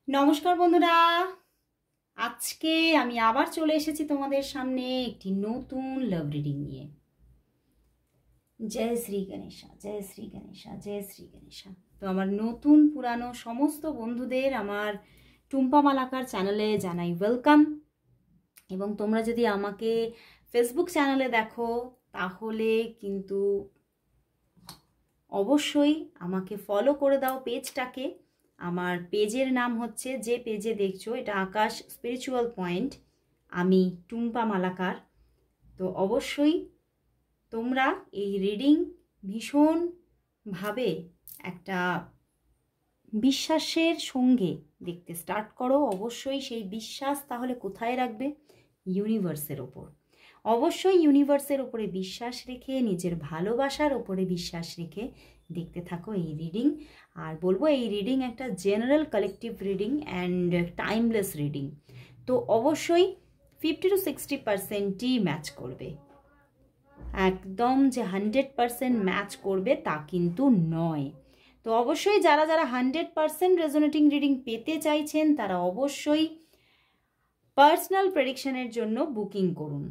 নমস্কার বন্ধুরা, আজকে আমি আবার চলে এসেছি তোমাদের সামনে একটি নতুন লাভ রিডিং নিয়ে। জয় শ্রী গণেশা, জয় শ্রী গণেশা, জয় শ্রী গণেশা। তো আমার নতুন পুরানো সমস্ত বন্ধুদের আমার টুম্পা মালাকার চ্যানেলে জানাই ওয়েলকাম। এবং তোমরা যদি আমাকে ফেসবুক চ্যানেলে দেখো তাহলে কিন্তু অবশ্যই আমাকে ফলো করে দাও পেজটাকে। আমার পেজের নাম হচ্ছে, যে পেজে দেখছো এটা আকাশ স্পিরিচুয়াল পয়েন্ট, আমি টুম্পা মালাকার। তো অবশ্যই তোমরা এই রিডিং ভীষণভাবে একটা বিশ্বাসের সঙ্গে দেখতে স্টার্ট করো। অবশ্যই সেই বিশ্বাস তাহলে কোথায় রাখবে? ইউনিভার্সের ওপর। অবশ্যই ইউনিভার্সের ওপরে বিশ্বাস রেখে, নিজের ভালোবাসার ওপরে বিশ্বাস রেখে দেখতে থাকো এই রিডিং। আর বলবো এই রিডিং একটা general collective reading and timeless reading. তো অবশ্যই 50-60%ই ম্যাচ করবে। একদম যে 100% ম্যাচ করবে তা কিন্তু নয়। তো অবশ্যই যারা যারা 100% রেজোনেটিং রিডিং পেতে চাইছেন তারা অবশ্যই পার্সোনাল প্রেডিকশনের জন্য বুকিং করুন,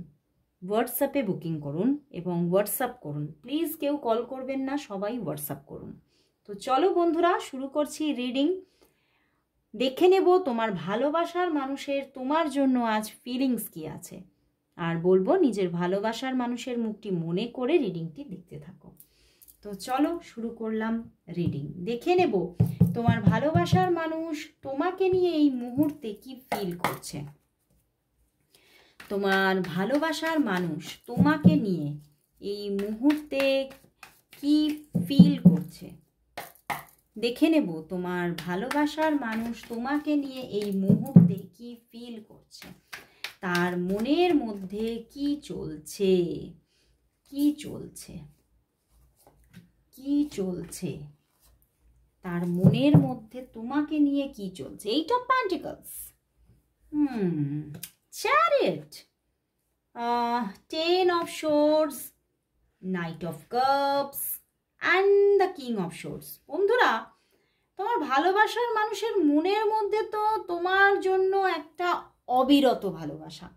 হোয়াটসঅ্যাপে বুকিং করুন এবং হোয়াটসঅ্যাপ করুন। প্লিজ কেউ কল করবেন না, সবাই হোয়াটসঅ্যাপ করুন। তো চলো বন্ধুরা, শুরু করছি রিডিং। দেখে নেব তোমার ভালোবাসার মানুষের তোমার জন্য আজ ফিলিংস কি আছে, আর বলবো নিজের ভালোবাসার মানুষের মুখটি মনে করে রিডিংটি দেখতে থাকো। তো চলো শুরু করলাম রিডিং। দেখে নেব তোমার ভালোবাসার মানুষ তোমাকে নিয়ে এই মুহূর্তে কি ফিল করছে। তোমার ভালোবাসার মানুষ তোমাকে নিয়ে এই মুহূর্তে কি ফিল করছে। দেখে নেব তোমার ভালোবাসার মানুষ তোমাকে নিয়ে এই মুহূর্তে কি ফিল করছে, তার মনের মধ্যে কি চলছে, কি চলছে, কি চলছে, তার মনের মধ্যে তোমাকে নিয়ে কি চলছে। Eight of pentacles, chariot, 10 of swords, Knight of cups and the King of swords। বন্ধুরা, তোমার ভালোবাসার মানুষের মনের মধ্যে তো তোমার জন্য একটা অবিরত ভালোবাসা,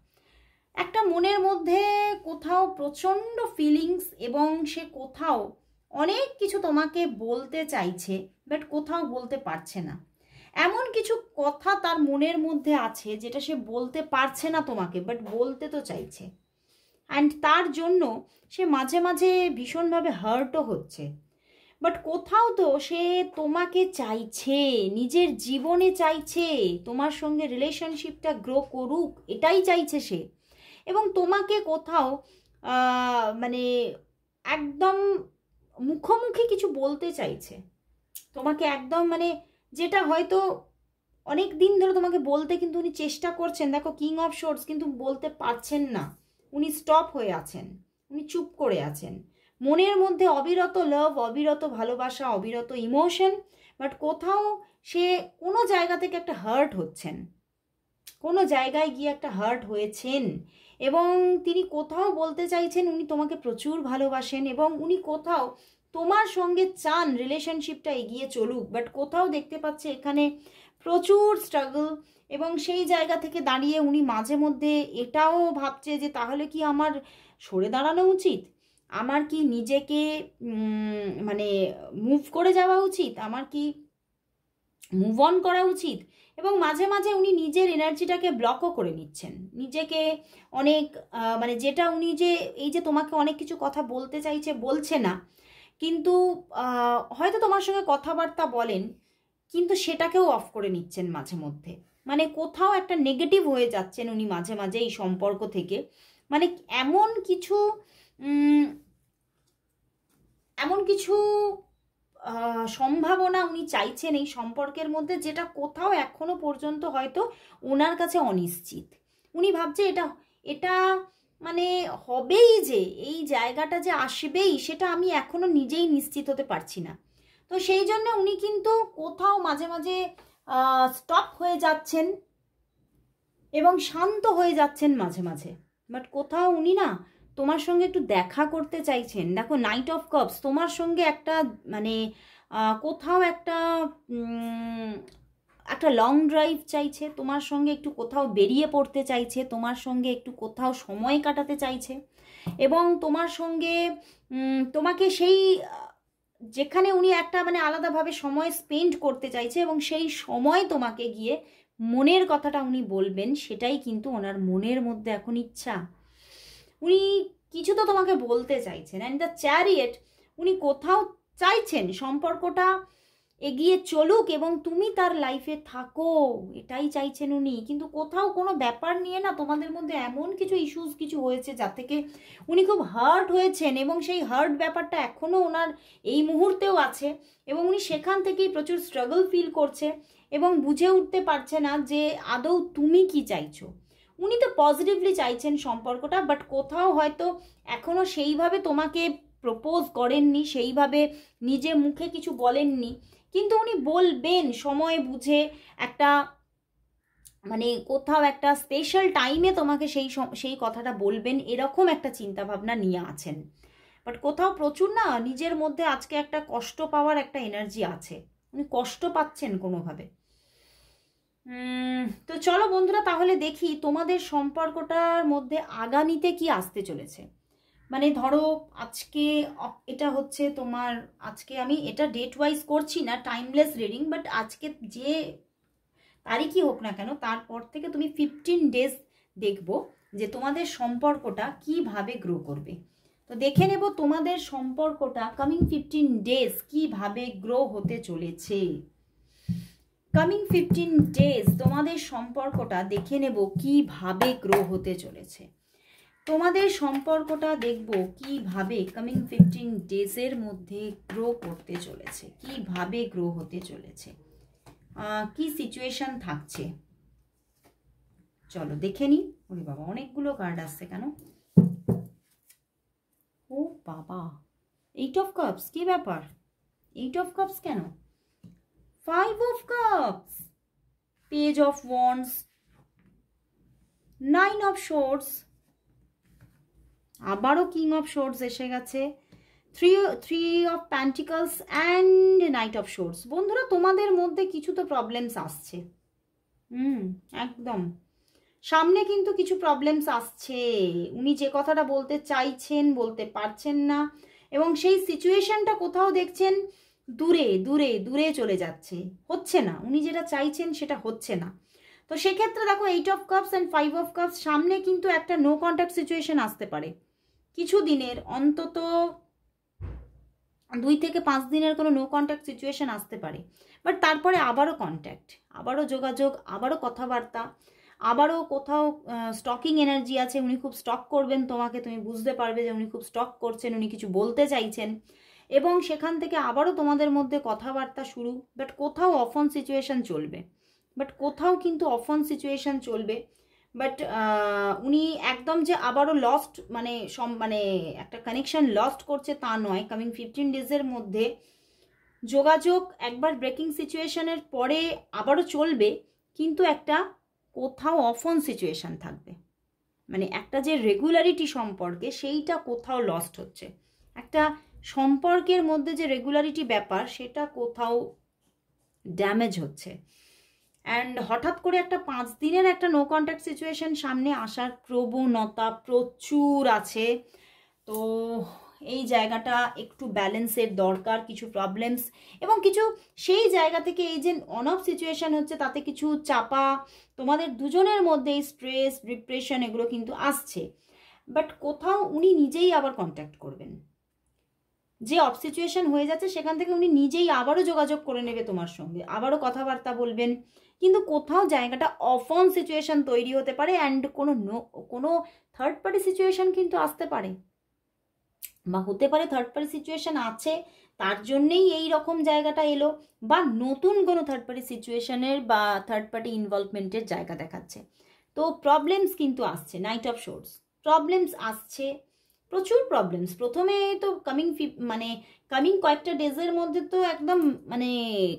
একটা মনের মধ্যে কোথাও প্রচণ্ড ফিলিংস, এবং সে কোথাও অনেক কিছু তোমাকে বলতে চাইছে বাট কোথাও বলতে পারছে না। এমন কিছু কথা তার মনের মধ্যে আছে যেটা সে বলতে পারছে না তোমাকে, বাট বলতে তো চাইছে। অ্যান্ড তার জন্য সে মাঝে মাঝে ভীষণভাবে হার্টও হচ্ছে, বাট কোথাও তো সে তোমাকে চাইছে, নিজের জীবনে চাইছে, তোমার সঙ্গে রিলেশনশিপটা গ্রো করুক, এটাই চাইছে সে। এবং তোমাকে কোথাও মানে একদম মুখোমুখি কিছু বলতে চাইছে তোমাকে, একদম মানে যেটা হয়তো অনেক দিন ধরে তোমাকে বলতে কিন্তু উনি চেষ্টা করছেন। দেখো কিং অফ শোর্টস, কিন্তু বলতে পারছেন না, উনি স্টপ হয়ে আছেন, উনি চুপ করে আছেন। মনের মধ্যে অবিরত লাভ, অবিরত ভালোবাসা, অবিরত ইমোশন, বাট কোথাও সে কোনো জায়গা থেকে একটা হার্ট হচ্ছেন, কোনো জায়গায় গিয়ে একটা হার্ট হয়েছেন। এবং তিনি কোথাও বলতে চাইছেন উনি তোমাকে প্রচুর ভালোবাসেন এবং উনি কোথাও তোমার সঙ্গে চান রিলেশনশিপটা এগিয়ে চলুক, বাট কোথাও দেখতে পাচ্ছে এখানে প্রচুর স্ট্রাগল। এবং সেই জায়গা থেকে দাঁড়িয়ে উনি মাঝে মধ্যে এটাও ভাবছে যে তাহলে কি আমার সরে দাঁড়ানো উচিত, আমার কি নিজেকে মানে মুভ করে যাওয়া উচিত, আমার কি মুভ অন করা উচিত। এবং মাঝে মাঝে উনি নিজের এনার্জিটাকে ব্লকও করে নিচ্ছেন, নিজেকে অনেক মানে যেটা উনি যে এই যে তোমাকে অনেক কিছু কথা বলতে চাইছে, বলছে না, কিন্তু হয়তো তোমার সঙ্গে কথাবার্তা বলেন, কিন্তু সেটাকেও অফ করে নিচ্ছেন মাঝে মধ্যে। মানে কোথাও একটা নেগেটিভ হয়ে যাচ্ছেন উনি মাঝে মাঝে এই সম্পর্ক থেকে। মানে এমন কিছু এমন কিছু সম্ভাবনা উনি চাইছেন এই সম্পর্কের মধ্যে, যেটা কোথাও এখনো পর্যন্ত হয়তো ওনার কাছে অনিশ্চিত। উনি ভাবছে এটা এটা মানে হবেই, যে এই জায়গাটা যে আসবেই, সেটা আমি এখনো নিজেই নিশ্চিত হতে পারছি না। তো সেই জন্য উনি কিন্তু কোথাও মাঝে মাঝে স্টপ হয়ে যাচ্ছেন এবং শান্ত হয়ে যাচ্ছেন মাঝে মাঝে। বাট কোথাও উনি না তোমার সঙ্গে একটু দেখা করতে চাইছেন। দেখো নাইট অফ কাপস, তোমার সঙ্গে একটা মানে কোথাও একটা একটা লং ড্রাইভ চাইছে, তোমার সঙ্গে একটু কোথাও বেরিয়ে পড়তে চাইছে, তোমার সঙ্গে একটু কোথাও সময় কাটাতে চাইছে, এবং তোমার সঙ্গে তোমাকে সেই যেখানে উনি একটা মানে আলাদাভাবে সময় স্পেন্ড করতে চাইছে, এবং সেই সময় তোমাকে গিয়ে মনের কথাটা উনি বলবেন, সেটাই কিন্তু ওনার মনের মধ্যে এখন ইচ্ছা। উনি কিছু তো তোমাকে বলতে চাইছেন। অ্যান্ড দ্য চ্যারিয়েট, উনি কোথাও চাইছেন সম্পর্কটা এগিয়ে চলুক এবং তুমি তার লাইফে থাকো, এটাই চাইছেন উনি। কিন্তু কোথাও কোনো ব্যাপার নিয়ে না তোমাদের মধ্যে এমন কিছু ইস্যুস কিছু হয়েছে যা থেকে উনি খুব হার্ট হয়েছেন, এবং সেই হার্ট ব্যাপারটা এখনও ওনার এই মুহূর্তেও আছে, এবং উনি সেখান থেকেই প্রচুর স্ট্রাগল ফিল করছে এবং বুঝে উঠতে পারছে না যে আদৌ তুমি কি চাইছো। উনি তো পজিটিভলি চাইছেন সম্পর্কটা, বাট কোথাও হয়তো এখনও সেইভাবে তোমাকে প্রপোজ করেননি, সেইভাবে নিজে মুখে কিছু বলেননি, কিন্তু উনি বলবেন সময় বুঝে, একটা মানে কোথাও একটা স্পেশাল টাইমে তোমাকে সেই কথাটা বলবেন, এরকম একটা চিন্তা ভাবনা নিয়ে আছেন। বাট কোথাও প্রচুর না নিজের মধ্যে আজকে একটা কষ্ট পাওয়ার একটা এনার্জি আছে, উনি কষ্ট পাচ্ছেন কোনোভাবে। তো চলো বন্ধুরা, তাহলে দেখি তোমাদের সম্পর্কটার মধ্যে আগামীতে কি আসতে চলেছে। মানে ধরো আজকে এটা হচ্ছে তোমার, আজকে আমি এটা ডেট ওয়াইজ করছি না, টাইমলেস রিডিং, বাট আজকে যে তারিখই হোক না কেন, তারপর থেকে তুমি 15 ডেজ দেখবো যে তোমাদের সম্পর্কটা কিভাবে গ্রো করবে। তো দেখে নেব তোমাদের সম্পর্কটা কামিং 15 ডেজ কিভাবে গ্রো হতে চলেছে। কামিং 15 ডেজ তোমাদের সম্পর্কটা দেখে নেব কিভাবে গ্রো হতে চলেছে। তোমাদের সম্পর্কটা দেখব কিভাবে কামিং 15 ডেজের মধ্যে গ্রো করতে চলেছে, কিভাবে গ্রো হতে চলেছে, কি সিচুয়েশন থাকছে। চলো দেখে নি। ওরে বাবা, অনেকগুলো কার্ড আসছে কেন? ও বাবা, 8 অফ কাপস, কি ব্যাপার? 8 অফ কাপস কেন? 5 of cups, page of wands, 9 of swords, আবারও কিং অফ সোর্ডস এসে গেছে, three of pentacles and night of swords. বন্ধুরা, তোমাদের মধ্যে কিছু তো প্রবলেমস আসছে, একদম সামনে কিন্তু কিছু প্রবলেমস আসছে। উনি যে কথাটা বলতে চাইছেন বলতে পারছেন না, এবং সেই সিচুয়েশনটা কোথাও দেখছেন দূরে দূরে দূরে চলে যাচ্ছে, হচ্ছে না, উনি যেটা চাইছেন সেটা হচ্ছে না। তো সেক্ষেত্রে দেখো 8 of cups and 5 of cups, সামনে কিন্তু একটা নো কন্ট্যাক্ট সিচুয়েশন আসতে পারে কিছু দিনের, অন্তত 2 থেকে 5 দিনের কোনো নো কন্ট্যাক্ট সিচুয়েশন আসতে পারে। বাট তারপরে আবারও কন্ট্যাক্ট, আবারও যোগাযোগ, আবারও কথাবার্তা, আবারও কোথাও স্টকিং এনার্জি আছে, উনি খুব স্টক করবেন তোমাকে, তুমি বুঝতে পারবে যে উনি খুব স্টক করছেন, উনি কিছু বলতে চাইছেন, এবং সেখান থেকে আবারও তোমাদের মধ্যে কথাবার্তা শুরু। বাট কোথাও অফ অন সিচুয়েশন চলবে, বাট কোথাও কিন্তু অফ অন সিচুয়েশন চলবে। বাট উনি একদম যে আবারও লস্ট মানে একটা কানেকশন লস্ট করছে তা নয়। কামিং 15 ডেজের মধ্যে যোগাযোগ একবার ব্রেকিং সিচুয়েশনের পরে আবারও চলবে, কিন্তু একটা কোথাও অফ অন সিচুয়েশন থাকবে, মানে একটা যে রেগুলারিটি সম্পর্কে সেইটা কোথাও লস্ট হচ্ছে, একটা সম্পর্কের মধ্যে যে রেগুলারিটি ব্যাপার সেটা কোথাও ড্যামেজ হচ্ছে। অ্যান্ড হঠাৎ করে একটা 5 দিনের একটা নো কন্ট্যাক্ট সিচুয়েশন সামনে আসার প্রবণতা প্রচুর আছে। তো এই জায়গাটা একটু ব্যালেন্সের দরকার, কিছু প্রবলেমস এবং কিছু সেই জায়গা থেকে এই যে অন অফ সিচুয়েশন হচ্ছে তাতে কিছু চাপা তোমাদের দুজনের মধ্যে স্ট্রেস ডিপ্রেশন এগুলো কিন্তু আসছে। বাট কোথাও উনি নিজেই আবার কন্ট্যাক্ট করবেন, যে অফ সিচুয়েশন হয়ে যাচ্ছে সেখান থেকে উনি নিজেই আবারও যোগাযোগ করে নেবে তোমার সঙ্গে, আবারও কথাবার্তা বলবেন, কিন্তু কোথাও জায়গাটা অফ অন সিচুয়েশন তৈরি হতে পারে। অ্যান্ড কোনো থার্ড পার্টি সিচুয়েশন কিন্তু আসতে পারে, বা হতে পারে থার্ড পার্টি সিচুয়েশন আছে তার জন্যেই এই রকম জায়গাটা এলো, বা নতুন কোনো থার্ড পার্টি সিচুয়েশনের বা থার্ড পার্টি ইনভলভমেন্টের জায়গা দেখাচ্ছে। তো প্রবলেমস কিন্তু আসছে, নাইট অফ সোর্স, প্রবলেমস আসছে, প্রচুর প্রবলেমস। প্রথমে তো কামিং কয়েকটা ডেজের মধ্যে তো একদম মানে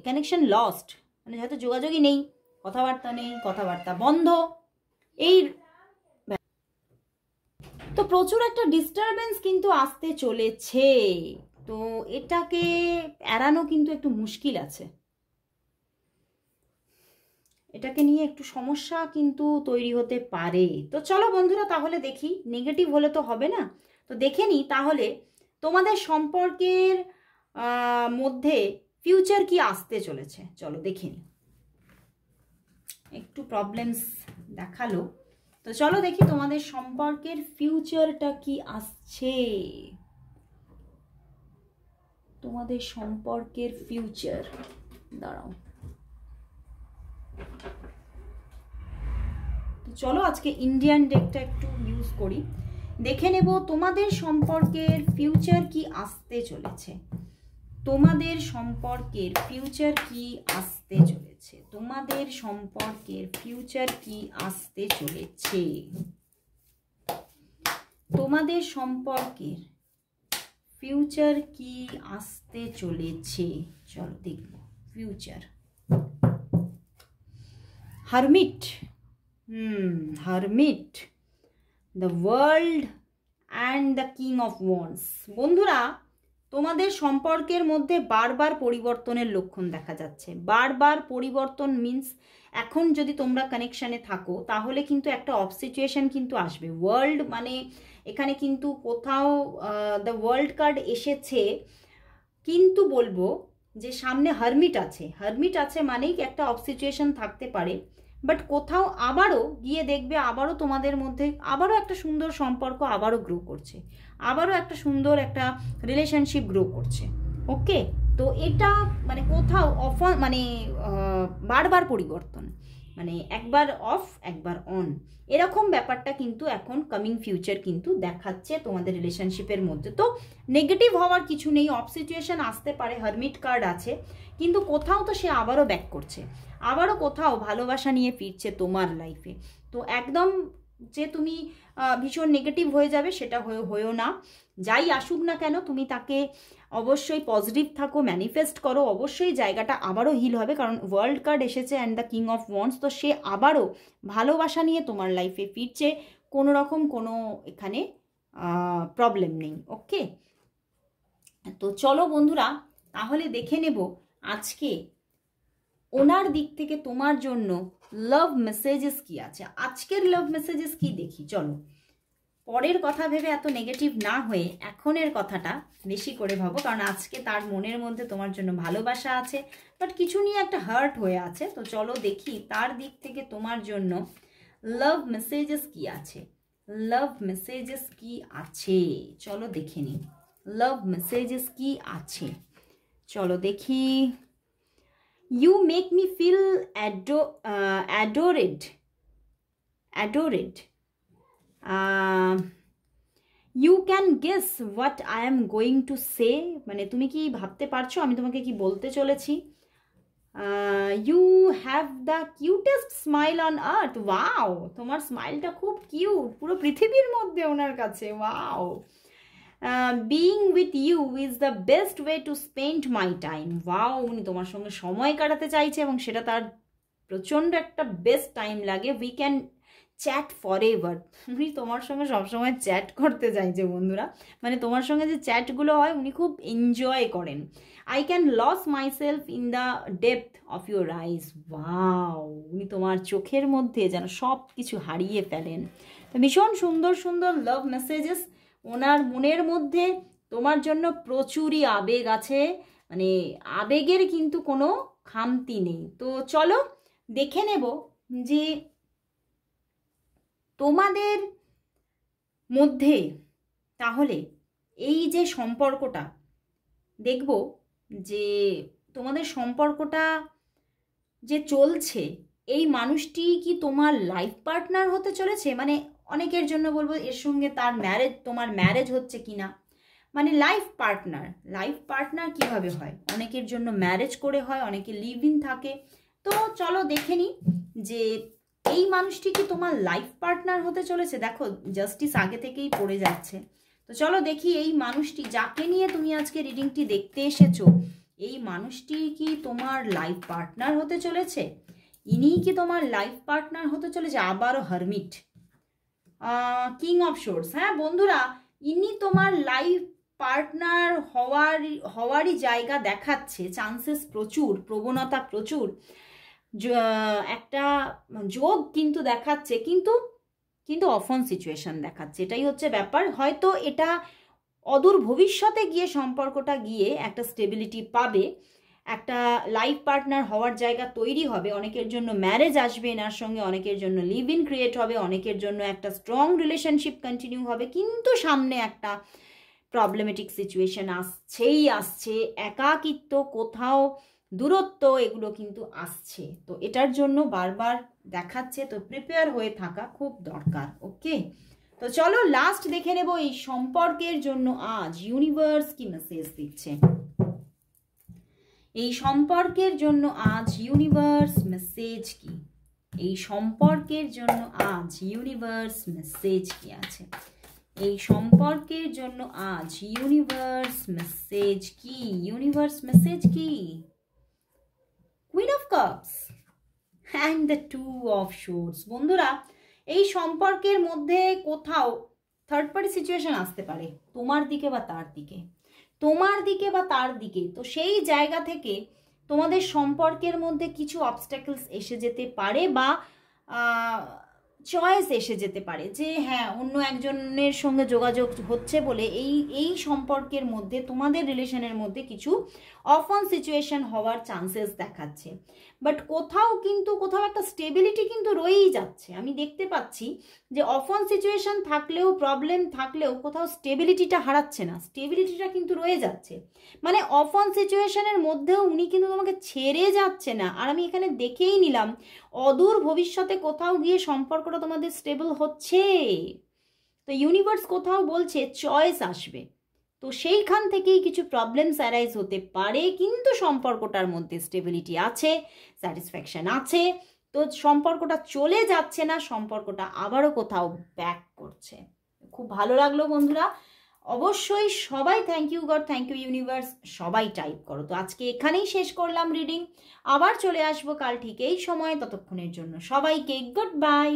কানেকশন লস্ট, মানে হয়তো যোগাযোগই নেই, কথাবার্তা নেই, কথাবার্তা বন্ধ, এই তো প্রচুর একটা ডিস্টারবেন্স কিন্তু আসতে চলেছে। তো এটাকে এড়ানো কিন্তু একটু মুশকিল আছে। এটাকে নিয়ে একটু সমস্যা কিন্তু তৈরি হতে পারে। তো চলো বন্ধুরা তাহলে দেখি, নেগেটিভ হলে তো হবে না, তো দেখে নিই তাহলে তোমাদের সম্পর্কের মধ্যে ফিউচার কি আসতে চলেছে। চলো দেখে নিই, একটু প্রবলেমস দেখালো, তো চলো দেখি তোমাদের সম্পর্কের ফিউচারটা কি আসছে। তোমাদের সম্পর্কের ফিউচার, দাঁড়াও, তো চলো আজকে ইন্ডিয়ান ডেকটা একটু ইউজ করি, দেখে নেব তোমাদের সম্পর্কের ফিউচার কি আসতে চলেছে। তোমাদের সম্পর্কের ফিউচার কি আসতে চলেছে, তোমাদের সম্পর্কের ফিউচার কি আসতে চলেছে, তোমাদের সম্পর্কের ফিউচার কি আসতে চলেছে। চলো দেখব future. Hermit, hermit, the world and the king of wands. বন্ধুরা তোমাদের সম্পর্কের মধ্যে বারবার পরিবর্তনের লক্ষণ দেখা যাচ্ছে। বারবার পরিবর্তন মিন্স এখন যদি তোমরা কানেকশানে থাকো তাহলে কিন্তু একটা অফ সিচুয়েশন কিন্তু আসবে। ওয়ার্ল্ড মানে এখানে কিন্তু কোথাও দ্য ওয়ার্ল্ড কার্ড এসেছে, কিন্তু বলবো যে সামনে হারমিট আছে। হারমিট আছে মানেই একটা অফ সিচুয়েশন থাকতে পারে, বাট কোথাও আবারও গিয়ে দেখবে আবারও তোমাদের মধ্যে আবারও একটা সুন্দর সম্পর্ক আবারও গ্রো করছে, আবারও একটা সুন্দর একটা রিলেশনশিপ গ্রো করছে। ওকে, তো এটা মানে কোথাও মানে বারবার পরিবর্তন, মানে একবার অফ একবার অন, এরকম ব্যাপারটা কিন্তু এখন কামিং ফিউচার কিন্তু দেখাচ্ছে তোমাদের রিলেশনশিপের মধ্যে। তো নেগেটিভ হওয়ার কিছু নেই, অফ সিচুয়েশন আসতে পারে, হারমিট কার্ড আছে, কিন্তু কোথাও তো সে আবারও ব্যাক করছে, আবারও কোথাও ভালোবাসা নিয়ে ফিরছে তোমার লাইফে। তো একদম যে তুমি ভীষণ নেগেটিভ হয়ে যাবে সেটা হয়েও না। যাই আসুক না কেন তুমি তাকে অবশ্যই পজিটিভ থাকো, ম্যানিফেস্ট করো, অবশ্যই জায়গাটা আবারও হিল হবে, কারণ ওয়ার্ল্ড কার্ড এসেছে and the king of wands. তো সে আবারও ভালোবাসা নিয়ে তোমার লাইফে ফিরছে, কোনো রকম কোনো এখানে প্রবলেম নেই। ওকে, তো চলো বন্ধুরা তাহলে দেখে নেব আজকে ওনার দিক থেকে তোমার জন্য লাভ মেসেজেস কি আছে। আজকের লাভ মেসেজেস কি দেখি, চলো। পরের কথা ভেবে এত নেগেটিভ না হয়ে এখনের কথাটা বেশি করে ভাবো, কারণ আজকে তার মনের মধ্যে তোমার জন্য ভালোবাসা আছে, বাট কিছু নিয়ে একটা হার্ট হয়ে আছে। তো চলো দেখি তার দিক থেকে তোমার জন্য লাভ মেসেজেস কি আছে, লাভ মেসেজেস কি আছে, চলো দেখে নিই লাভ মেসেজেস কি আছে। চলো দেখি। You make me feel adored. You can guess what I am going to say. মানে তুমি কি ভাবতে পারছো আমি তোমাকে কি বলতে চলেছি। You have the cutest smile on earth. Wow, তোমার স্মাইলটা খুব কিউট, পুরো পৃথিবীর মধ্যে ওনার কাছে। Wow. Being with you is the best way to spend my time. Wow, উনি তোমার সঙ্গে সময় কাটাতে চাইছে এবং সেটা তার প্রচণ্ড একটা বেস্ট টাইম লাগে। We can chat for ever, উনি তোমার সঙ্গে সবসময় চ্যাট করতে চাইছে বন্ধুরা, মানে তোমার সঙ্গে যে চ্যাটগুলো হয় উনি খুব এনজয় করেন। I can lose myself in the depth of your eyes. Wow, উনি তোমার চোখের মধ্যে যেন সব কিছু হারিয়ে ফেলেন। তো ভীষণ সুন্দর সুন্দর লাভ মেসেজেস। ওনার মনের মধ্যে তোমার জন্য প্রচুরই আবেগ আছে, মানে আবেগের কিন্তু কোনো খামতি নেই। তো চলো দেখে নেব যে তোমাদের মধ্যে তাহলে এই যে সম্পর্কটা, দেখব যে তোমাদের সম্পর্কটা যে চলছে এই মানুষটি কি তোমার লাইফ পার্টনার হতে চলেছে। মানে অনেকের জন্য বলবো এর সঙ্গে তার তোমার ম্যারেজ হচ্ছে কিনা, মানে লাইফ পার্টনার কিভাবে হয়, অনেকের জন্য ম্যারেজ করে হয়, অনেকে লিভ ইন থাকে। তো চলো দেখে নিই যে এই মানুষটি কি তোমার লাইফ পার্টনার হতে চলেছে। দেখো জাস্টিস আগে থেকেই পড়ে যাচ্ছে। তো চলো দেখি এই মানুষটি যাকে নিয়ে তুমি আজকে রিডিংটি দেখতে এসেছো, এই মানুষটি কি তোমার লাইফ পার্টনার হতে চলেছে, ইনি কি তোমার লাইফ পার্টনার হতে চলেছে। আবারও হারমিট, কিং অফ সোর্স। হ্যাঁ বন্ধুরা, ইনি তোমার লাইফ পার্টনার হওয়ারই জায়গা দেখাচ্ছে, চান্সেস প্রচুর, প্রবণতা প্রচুর। একটা যোগ কিন্তু দেখাচ্ছে, কিন্তু কিন্তু অফন সিচুয়েশন দেখাচ্ছে। এটাই হচ্ছে ব্যাপার। হয়তো এটা অদূর ভবিষ্যতে গিয়ে সম্পর্কটা গিয়ে একটা স্টেবিলিটি পাবে, একটা লাইফ পার্টনার হওয়ার জায়গা তৈরি হবে, অনেকের জন্য ম্যারেজ আসবে এনার সঙ্গে, অনেকের জন্য লিভ ইন ক্রিয়েট হবে, অনেকের জন্য একটা স্ট্রং রিলেশনশিপ কন্টিনিউ হবে, কিন্তু সামনে একটা প্রবলেমেটিক সিচুয়েশন আসছে, একাকিত্ব, কোথাও দূরত্ব, এগুলো কিন্তু আসছে। তো এটার জন্য বারবার দেখাচ্ছে, তো প্রিপেয়ার হয়ে থাকা খুব দরকার। ওকে, তো চলো লাস্ট দেখে নেব এই সম্পর্কের জন্য আজ ইউনিভার্স কি মেসেজ দিচ্ছে। এই সম্পর্কের জন্য আজ ইউনিভার্স মেসেজ কি, এই সম্পর্কের জন্য আজ ইউনিভার্স মেসেজ কি আছে, এই সম্পর্কের জন্য আজ ইউনিভার্স মেসেজ কি, ইউনিভার্স মেসেজ কি, queen of cups and the two of swords. বন্ধুরা, এই সম্পর্কের মধ্যে কোথাও থার্ড পার্টি সিচুয়েশন আসতে পারে, তোমার দিকে বা তার দিকে, তোমার দিকে বা তার দিকে। তো সেই জায়গা থেকে তোমাদের সম্পর্কের মধ্যে কিছু অবস্ট্যাকলস এসে যেতে পারে, বা চয়েস এসে যেতে পারে যে হ্যাঁ অন্য একজনের সঙ্গে যোগাযোগ হচ্ছে বলে এই সম্পর্কের মধ্যে, তোমাদের রিলেশনের মধ্যে কিছু অফন সিচুয়েশন হওয়ার চান্সেস দেখাচ্ছে। বাট কোথাও একটা স্টেবিলিটি কিন্তু রয়েই যাচ্ছে। আমি দেখতে পাচ্ছি যে অফন সিচুয়েশন থাকলেও, প্রবলেম থাকলেও কোথাও স্টেবিলিটিটা হারাচ্ছে না, স্টেবিলিটিটা কিন্তু রয়ে যাচ্ছে। মানে অফন সিচুয়েশনের মধ্যেও উনি কিন্তু তোমাকে ছেড়ে যাচ্ছে না। আর আমি এখানে দেখেই নিলাম অদূর ভবিষ্যতে কোথাও গিয়ে সম্পর্কটা তোমাদের স্টেবল হচ্ছে। তো ইউনিভার্স কোথাও বলছে চয়েস আসবে, তো সেইখান থেকেই কিছু প্রবলেমস অ্যারাইজ হতে পারে, কিন্তু সম্পর্কটার মধ্যে স্টেবিলিটি আছে, স্যাটিসফ্যাকশন আছে। তো সম্পর্কটা চলে যাচ্ছে না, সম্পর্কটা আবারও কোথাও ব্যাক করছে। খুব ভালো লাগলো বন্ধুরা। অবশ্যই সবাই thank you God, thank you universe, সবাই টাইপ করো। তো আজকে এখানেই শেষ করলাম রিডিং, আবার চলে আসবো কাল ঠিক এই সময়। ততক্ষণের জন্য সবাইকে গুড বাই।